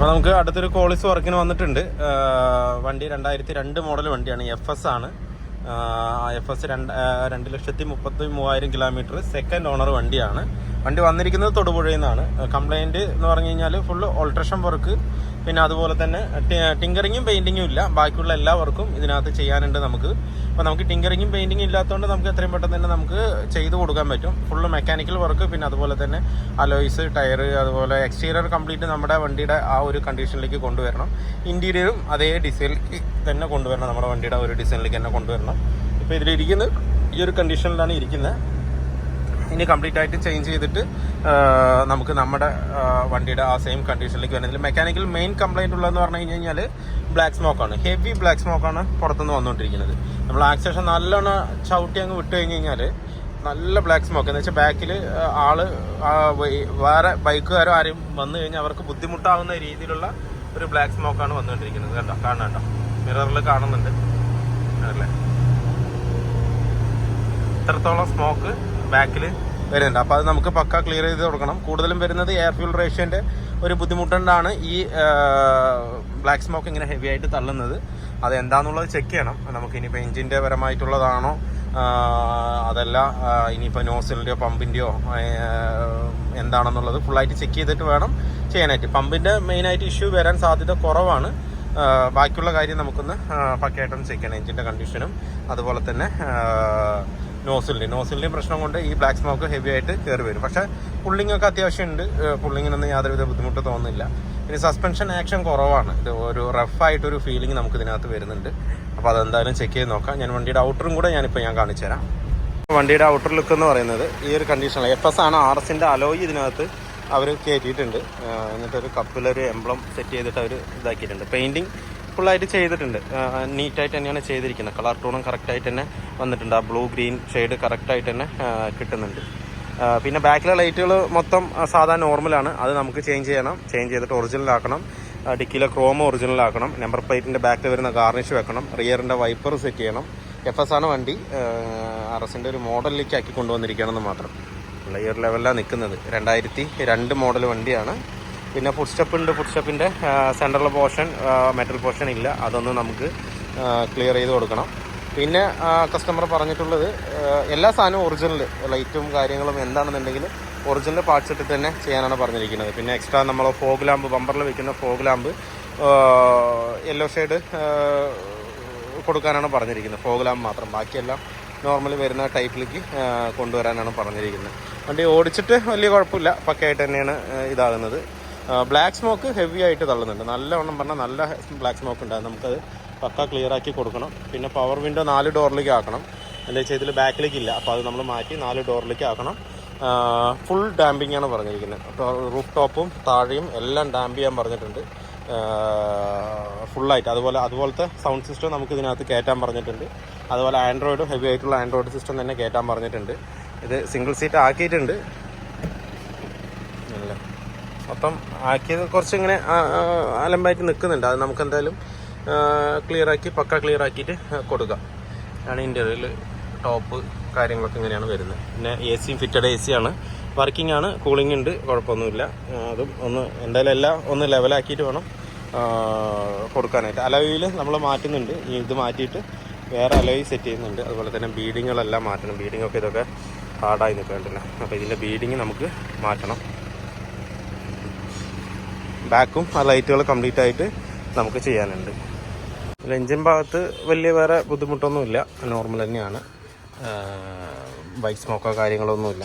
അപ്പോൾ നമുക്ക് അടുത്തൊരു കോളിസ് വർക്കിന് വന്നിട്ടുണ്ട്. വണ്ടി 2002 മോഡൽ വണ്ടിയാണ്. FS ആണ്. FS 2,33,000 കിലോമീറ്റർ, സെക്കൻഡ് ഓണർ വണ്ടിയാണ്. വണ്ടി വന്നിരിക്കുന്നത് തൊടുപുഴയിൽ നിന്നാണ്. കംപ്ലൈൻറ്റ് എന്ന് പറഞ്ഞു കഴിഞ്ഞാൽ ഫുള്ള് ഓൾട്രേഷൻ വർക്ക്, പിന്നെ അതുപോലെ തന്നെ ടിങ്കറിങ്ങും പെയിൻറ്റിങ്ങും ഇല്ല. ബാക്കിയുള്ള എല്ലാ വർക്കും ഇതിനകത്ത് ചെയ്യാനുണ്ട് നമുക്ക്. അപ്പോൾ നമുക്ക് ടിങ്കറിങ്ങും പെയിൻറ്റിങ്ങും ഇല്ലാത്തതുകൊണ്ട് നമുക്ക് എത്രയും പെട്ടെന്ന് തന്നെ നമുക്ക് ചെയ്ത് കൊടുക്കാൻ പറ്റും. ഫുള്ള് മെക്കാനിക്കൽ വർക്ക്, പിന്നെ അതുപോലെ തന്നെ അലോയ്സ്, ടയർ, അതുപോലെ എക്സ്റ്റീരിയർ കംപ്ലീറ്റ് നമ്മുടെ വണ്ടിയുടെ ആ ഒരു കണ്ടീഷനിലേക്ക് കൊണ്ടുവരണം. ഇൻറ്റീരിയറും അതേ ഡിസൈനിലേക്ക് തന്നെ കൊണ്ടുവരണം. നമ്മുടെ വണ്ടിയുടെ ഒരു ഡിസൈനിലേക്ക് തന്നെ കൊണ്ടുവരണം. ഇപ്പോൾ ഇതിലിരിക്കുന്നത് ഈ ഒരു കണ്ടീഷനിലാണ് ഇരിക്കുന്നത്. ഇനി കംപ്ലീറ്റ് ആയിട്ട് ചേഞ്ച് ചെയ്തിട്ട് നമുക്ക് നമ്മുടെ വണ്ടിയുടെ ആ സെയിം കണ്ടീഷനിലേക്ക് വരുന്നതിൽ മെക്കാനിക്കൽ മെയിൻ കംപ്ലൈൻറ്റ് ഉള്ളതെന്ന് പറഞ്ഞു കഴിഞ്ഞാൽ ബ്ലാക്ക് സ്മോക്കാണ്. ഹെവി ബ്ലാക്ക് സ്മോക്കാണ് പുറത്തുനിന്ന് വന്നുകൊണ്ടിരിക്കുന്നത്. നമ്മൾ ആക്സിലേഷൻ നല്ലോണം ചവിട്ടി അങ്ങ് വിട്ട് കഴിഞ്ഞ് കഴിഞ്ഞാൽ നല്ല ബ്ലാക്ക് സ്മോക്ക് എന്ന് വെച്ചാൽ ബാക്കിൽ വേറെ ബൈക്കുകാരോ ആരും വന്നു കഴിഞ്ഞാൽ അവർക്ക് ബുദ്ധിമുട്ടാവുന്ന രീതിയിലുള്ള ഒരു ബ്ലാക്ക് സ്മോക്കാണ് വന്നുകൊണ്ടിരിക്കുന്നത്. കേട്ടോ, കാണാം, മിററിൽ കാണുന്നുണ്ട് അല്ലേ, ഇത്രത്തോളം സ്മോക്ക് ബാക്കിൽ വരുന്നുണ്ട്. അപ്പോൾ അത് നമുക്ക് പക്ക ക്ലിയർ ചെയ്ത് കൊടുക്കണം. കൂടുതലും വരുന്നത് എയർ ഫ്യൂൽ റേഷ്യോൻ്റെ ഒരു ബുദ്ധിമുട്ടുകൊണ്ടാണ് ഈ ബ്ലാക്ക് സ്മോക്ക് ഇങ്ങനെ ഹെവി ആയിട്ട് തള്ളുന്നത്. അത് എന്താണെന്നുള്ളത് ചെക്ക് ചെയ്യണം. നമുക്ക് ഇനിയിപ്പോൾ എഞ്ചിൻ്റെ പരമായിട്ടുള്ളതാണോ, അതല്ല ഇനിയിപ്പോൾ നോസിലിൻ്റെയോ പമ്പിൻ്റെയോ എന്താണെന്നുള്ളത് ഫുള്ളായിട്ട് ചെക്ക് ചെയ്തിട്ട് വേണം ചെയ്യാനായിട്ട്. പമ്പിൻ്റെ മെയിനായിട്ട് ഇഷ്യൂ വരാൻ സാധ്യത കുറവാണ്. ബാക്കിയുള്ള കാര്യം നമുക്കൊന്ന് പക്കയായിട്ടൊന്ന് ചെക്ക് ചെയ്യണം. എഞ്ചിൻ്റെ കണ്ടീഷനും അതുപോലെ തന്നെ നോസിലിൻ്റെയും പ്രശ്നം കൊണ്ട് ഈ ബ്ലാക്ക് സ്മോക്ക് ഹെവി ആയിട്ട് കയറി വരും. പക്ഷേ പുള്ളിങ്ങൊക്കെ അത്യാവശ്യമുണ്ട്. പുള്ളിങ്ങിനൊന്നും യാതൊരുവിധ ബുദ്ധിമുട്ട് തോന്നുന്നില്ല. ഇനി സസ്പെൻഷൻ ആക്ഷൻ കുറവാണ്. ഇത് ഒരു റഫായിട്ടൊരു ഫീലിംഗ് നമുക്ക് ഇതിനകത്ത് വരുന്നുണ്ട്. അപ്പോൾ അതെന്തായാലും ചെക്ക് ചെയ്ത് നോക്കാം. ഞാൻ വണ്ടിയുടെ ഔട്ടറും കൂടെ ഞാനിപ്പോൾ കാണിച്ചു തരാം. വണ്ടിയുടെ ഔട്ടർ ലുക്ക് എന്ന് പറയുന്നത് ഈ ഒരു കണ്ടീഷനിലാണ്. FS ആണ്. RSൻ്റെ അലോയ് ഇതിനകത്ത് അവർ കയറ്റിയിട്ടുണ്ട്. എന്നിട്ടൊരു കപ്പിലൊരു എംബ്ലം സെറ്റ് ചെയ്തിട്ട് അവർ ഇതാക്കിയിട്ടുണ്ട്. പെയിൻറ്റിങ് ഫുള്ളായിട്ട് ചെയ്തിട്ടുണ്ട്. നീറ്റായിട്ട് തന്നെയാണ് ചെയ്തിരിക്കുന്നത്. കളർ ടൂണും കറക്റ്റായിട്ട് തന്നെ വന്നിട്ടുണ്ട്. ആ ബ്ലൂ ഗ്രീൻ ഷെയ്ഡ് കറക്റ്റായിട്ട് തന്നെ കിട്ടുന്നുണ്ട്. പിന്നെ ബാക്കിലെ ലൈറ്റുകൾ മൊത്തം സാധാരണ നോർമലാണ്. അത് നമുക്ക് ചേഞ്ച് ചെയ്യണം. ചേഞ്ച് ചെയ്തിട്ട് ഒറിജിനലാക്കണം. ഡിക്കിയിലെ ക്രോം ഒറിജിനലാക്കണം. നമ്പർ പ്ലേറ്റിൻ്റെ ബാക്കിൽ വരുന്ന ഗാർണിഷ് വെക്കണം. റിയറിൻ്റെ വൈപ്പർ സെറ്റ് ചെയ്യണം. FS ആണ് വണ്ടി. RSൻ്റെ ഒരു മോഡലിലേക്ക് ആക്കി കൊണ്ടുവന്നിരിക്കുകയാണെന്ന് മാത്രം. ഈ ഒരു ലെവലിലാണ് നിൽക്കുന്നത്. 2002 മോഡൽ വണ്ടിയാണ്. പിന്നെ ഫുഡ് സ്റ്റെപ്പ് ഉണ്ട്. ഫുഡ് സ്റ്റെപ്പിൻ്റെ സെൻട്രൽ പോർഷൻ, മെറ്റൽ പോർഷൻ ഇല്ല. അതൊന്ന് നമുക്ക് ക്ലിയർ ചെയ്ത് കൊടുക്കണം. പിന്നെ കസ്റ്റമർ പറഞ്ഞിട്ടുള്ളത് എല്ലാ സാധനവും ഒറിജിനൽ ലൈറ്റും കാര്യങ്ങളും എന്താണെന്നുണ്ടെങ്കിൽ ഒറിജിനൽ പാർട്സ് ഇട്ട് തന്നെ ചെയ്യാനാണ് പറഞ്ഞിരിക്കുന്നത്. പിന്നെ എക്സ്ട്രാ നമ്മൾ ഫോഗ് ലാമ്പ്, ബമ്പറിൽ വെക്കുന്ന ഫോഗ് ലാമ്പ് യെല്ലോ ഷെയ്ഡ് കൊടുക്കാനാണ് പറഞ്ഞിരിക്കുന്നത്. ഫോഗ് ലാമ്പ് മാത്രം, ബാക്കിയെല്ലാം നോർമലി വരുന്ന ടൈപ്പിലേക്ക് കൊണ്ടുവരാനാണ് പറഞ്ഞിരിക്കുന്നത്. വണ്ടി ഓടിച്ചിട്ട് വലിയ കുഴപ്പമില്ല, പക്കയായിട്ട് തന്നെയാണ് ഇതാകുന്നത്. ബ്ലാക്ക് സ്മോക്ക് ഹെവി ആയിട്ട് തള്ളുന്നുണ്ട്. നല്ലവണ്ണം പറഞ്ഞാൽ നല്ല ബ്ലാക്ക് സ്മോക്ക് ഉണ്ടാകും. നമുക്കത് പക്ക ക്ലിയർ ആക്കി കൊടുക്കണം. പിന്നെ പവർ വിൻഡോ 4 ഡോറിലേക്ക് ആക്കണം. എന്താ വെച്ചാൽ ഇതിൽ ബാക്കിലേക്ക് ഇല്ല. അപ്പോൾ അത് നമ്മൾ മാറ്റി 4 ഡോറിലേക്ക് ആക്കണം. ഫുൾ ഡാമ്പിംഗ് ആണ് പറഞ്ഞിരിക്കുന്നത്. റൂഫ് ടോപ്പും താഴെയും എല്ലാം ഡാമ്പ് ചെയ്യാൻ പറഞ്ഞിട്ടുണ്ട് ഫുള്ളായിട്ട്. അതുപോലത്തെ സൗണ്ട് സിസ്റ്റം നമുക്ക് ഇതിനകത്ത് കയറ്റാൻ പറഞ്ഞിട്ടുണ്ട്. അതുപോലെ ആൻഡ്രോയിഡും ഹെവി ആയിട്ടുള്ള ആൻഡ്രോയിഡ് സിസ്റ്റം തന്നെ കയറ്റാൻ പറഞ്ഞിട്ടുണ്ട്. ഇത് സിംഗിൾ സീറ്റ് ആക്കിയിട്ടുണ്ട്. അല്ലേ, മൊത്തം ആക്കിയത് കുറച്ചിങ്ങനെ അലമ്പായിട്ട് നിൽക്കുന്നുണ്ട്. അത് നമുക്ക് എന്തായാലും പക്ക ക്ലിയർ ആക്കിയിട്ട് കൊടുക്കാം. ആണ് ഇൻ്റർവ്യൂവിൽ ടോപ്പ് കാര്യങ്ങളൊക്കെ ഇങ്ങനെയാണ് വരുന്നത്. പിന്നെ AC ഫിറ്റഡ് AC ആണ്. വർക്കിംഗ് ആണ്, കൂളിംഗ് ഉണ്ട്, കുഴപ്പമൊന്നുമില്ല. അതും എന്തായാലും എല്ലാം ഒന്ന് ലെവലാക്കിയിട്ട് വേണം കൊടുക്കാനായിട്ട്. അലോയിൽ നമ്മൾ മാറ്റുന്നുണ്ട്. ഇത് മാറ്റിയിട്ട് വേറെ അലോയ് സെറ്റ് ചെയ്യുന്നുണ്ട്. അതുപോലെ തന്നെ ബീഡിങ്ങുകളെല്ലാം മാറ്റണം. ബീഡിങ്ങൊക്കെ ഇതൊക്കെ ഹാർഡായി നിൽക്കേണ്ടില്ല. അപ്പോൾ ഇതിൻ്റെ ബീഡിങ് നമുക്ക് മാറ്റണം. ബാക്കും ആ ലൈറ്റുകൾ കംപ്ലീറ്റ് ആയിട്ട് നമുക്ക് ചെയ്യാനുണ്ട്. എഞ്ചിൻ ഭാഗത്ത് വലിയ വേറെ ബുദ്ധിമുട്ടൊന്നുമില്ല, നോർമൽ തന്നെയാണ്. ബൈക്ക് സ്മോക്കോ കാര്യങ്ങളൊന്നുമില്ല.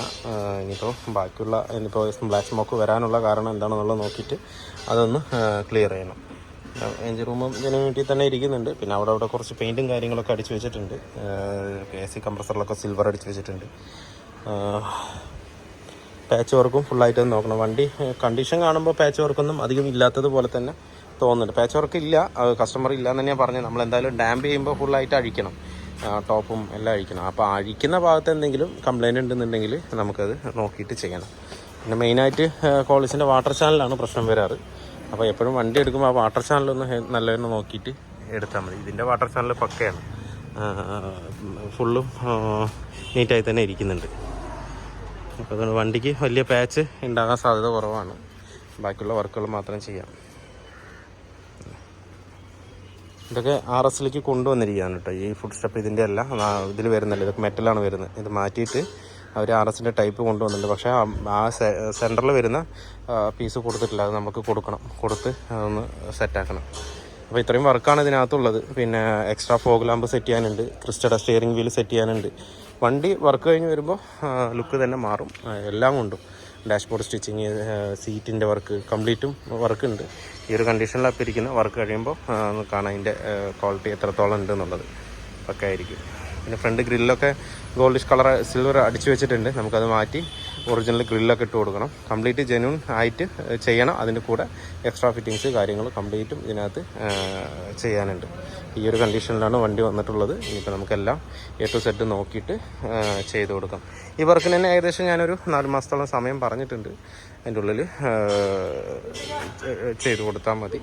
ഇനിയിപ്പോൾ ബ്ലാക്ക് സ്മോക്ക് വരാനുള്ള കാരണം എന്താണെന്നുള്ളത് നോക്കിയിട്ട് അതൊന്ന് ക്ലിയർ ചെയ്യണം. എഞ്ചിൻ റൂമും ഇതിന് വേണ്ടി തന്നെ ഇരിക്കുന്നുണ്ട്. പിന്നെ അവിടെ കുറച്ച് പെയിൻറ്റും കാര്യങ്ങളൊക്കെ അടിച്ച് വെച്ചിട്ടുണ്ട്. AC കംപ്രസറിലൊക്കെ സിൽവർ അടിച്ച് വെച്ചിട്ടുണ്ട്. പാച്ച് വർക്കും ഫുള്ളായിട്ട് നോക്കണം. വണ്ടി കണ്ടീഷൻ കാണുമ്പോൾ പാച്ച് വർക്കൊന്നും അധികം ഇല്ലാത്തതുപോലെ തന്നെ തോന്നുന്നുണ്ട്. പാച്ച് വർക്ക് ഇല്ല, കസ്റ്റമർ ഇല്ല എന്ന് തന്നെയാണ് പറഞ്ഞത്. നമ്മളെന്തായാലും ഡാമ്പ് ചെയ്യുമ്പോൾ ഫുള്ളായിട്ട് അഴിക്കണം, ടോപ്പും എല്ലാം അഴിക്കണം. അപ്പോൾ അഴിക്കുന്ന ഭാഗത്ത് എന്തെങ്കിലും കംപ്ലൈൻറ്റ് ഉണ്ടെന്നുണ്ടെങ്കിൽ നമുക്കത് നോക്കിയിട്ട് ചെയ്യണം. പിന്നെ മെയിനായിട്ട് കോളിസിൻ്റെ വാട്ടർ ചാനലാണ് പ്രശ്നം വരാറ്. അപ്പോൾ എപ്പോഴും വണ്ടി എടുക്കുമ്പോൾ ആ വാട്ടർ ചാനലൊന്ന് നല്ലവണ്ണം നോക്കിയിട്ട് എടുത്താൽ മതി. ഇതിൻ്റെ വാട്ടർ ചാനൽ പക്കയാണ്, ഫുള്ളും നീറ്റായി തന്നെ ഇരിക്കുന്നുണ്ട്. അപ്പോൾ അതുകൊണ്ട് വണ്ടിക്ക് വലിയ പാച്ച് ഉണ്ടാകാൻ സാധ്യത കുറവാണ്. ബാക്കിയുള്ള വർക്കുകൾ മാത്രം ചെയ്യാം. ഇതൊക്കെ RSലേക്ക് കൊണ്ടുവന്നിരിക്കുകയാണ് കേട്ടോ. ഈ ഫുഡ് സ്റ്റെപ്പ് ഇതിൻ്റെ അല്ല, ഇതിൽ വരുന്നില്ല, ഇതൊക്കെ മെറ്റലാണ് വരുന്നത്. ഇത് മാറ്റിയിട്ട് അവർ RSൻ്റെ ടൈപ്പ് കൊണ്ടുവന്നിട്ടുണ്ട്. പക്ഷേ ആ സെൻറ്ററിൽ വരുന്ന പീസ് കൊടുത്തിട്ടില്ല, അത് നമുക്ക് കൊടുത്ത് അതൊന്ന് സെറ്റാക്കണം. അപ്പോൾ ഇത്രയും വർക്കാണ് ഇതിനകത്തുള്ളത്. പിന്നെ എക്സ്ട്രാ ഫോഗ് ലാമ്പ് സെറ്റ് ചെയ്യാനുണ്ട്, ക്രിസ്റ്റയുടെ സ്റ്റിയറിംഗ് വീൽ സെറ്റ് ചെയ്യാനുണ്ട്. വണ്ടി വർക്ക് കഴിഞ്ഞ് വരുമ്പോൾ ലുക്ക് തന്നെ മാറും എല്ലാം കൊണ്ടും. ഡാഷ്ബോർഡ് സ്റ്റിച്ചിങ്, സീറ്റിൻ്റെ വർക്ക് കംപ്ലീറ്റും വർക്കുണ്ട്. ഈ ഒരു കണ്ടീഷനിലപ്പോൾ ഇരിക്കുന്ന വർക്ക് കഴിയുമ്പോൾ കാണാൻ അതിൻ്റെ ക്വാളിറ്റി എത്രത്തോളം ഉണ്ട് എന്നുള്ളത് ഒക്കെ ആയിരിക്കും. പിന്നെ ഫ്രണ്ട് ഗ്രില്ലൊക്കെ ഗോൾഡിഷ് കളർ സിൽവർ അടിച്ചു വെച്ചിട്ടുണ്ട്. നമുക്കത് മാറ്റി ഒറിജിനൽ ഗ്രില്ലൊക്കെ ഇട്ട് കൊടുക്കണം. കംപ്ലീറ്റ് ജെന്യൂൻ ആയിട്ട് ചെയ്യണം. അതിൻ്റെ കൂടെ എക്സ്ട്രാ ഫിറ്റിങ്സ് കാര്യങ്ങൾ കംപ്ലീറ്റും ഇതിനകത്ത് ചെയ്യാനുണ്ട്. ഈ ഒരു കണ്ടീഷനിലാണ് വണ്ടി വന്നിട്ടുള്ളത്. ഇനിയിപ്പോൾ നമുക്കെല്ലാം A to Z നോക്കിയിട്ട് ചെയ്ത് കൊടുക്കാം. ഈ വർക്കിന് തന്നെ ഏകദേശം ഞാനൊരു 4 മാസത്തോളം സമയം പറഞ്ഞിട്ടുണ്ട്. അതിൻ്റെ ഉള്ളിൽ ചെയ്ത് കൊടുത്താൽ മതി.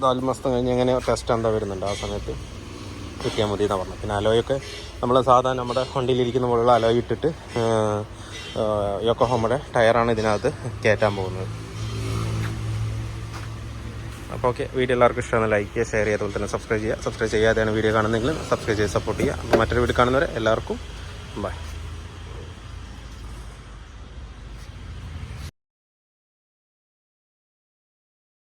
4 മാസം കഴിഞ്ഞ് എങ്ങനെ ടെസ്റ്റ് എന്താ വരുന്നുണ്ട് ആ സമയത്ത് കിട്ടിയാൽ മതി എന്നാണ് പറഞ്ഞത്. പിന്നെ അലോയൊക്കെ നമ്മൾ സാധാരണ നമ്മുടെ വണ്ടിയിലിരിക്കുന്ന പോലുള്ള അലോയ് ഇട്ടിട്ട് യോക്കോഹാമയുടെ ടയറാണ് ഇതിനകത്ത് കയറ്റാൻ പോകുന്നത്. അപ്പോൾ ഓക്കെ, വീഡിയോ എല്ലാവർക്കും ഇഷ്ടമാണ്. ലൈക്ക് ചെയ്യുക, ഷെയർ ചെയ്യുക, അതുപോലെ തന്നെ സബ്സ്ക്രൈബ് ചെയ്യാതെയാണ് വീഡിയോ കാണുന്നതെങ്കിൽ സബ്സ്ക്രൈബ് ചെയ്ത് സപ്പോർട്ട് ചെയ്യുക. അപ്പോൾ മറ്റൊരു വീഡിയോ കാണുന്നവരെ എല്ലാവർക്കും ബൈ.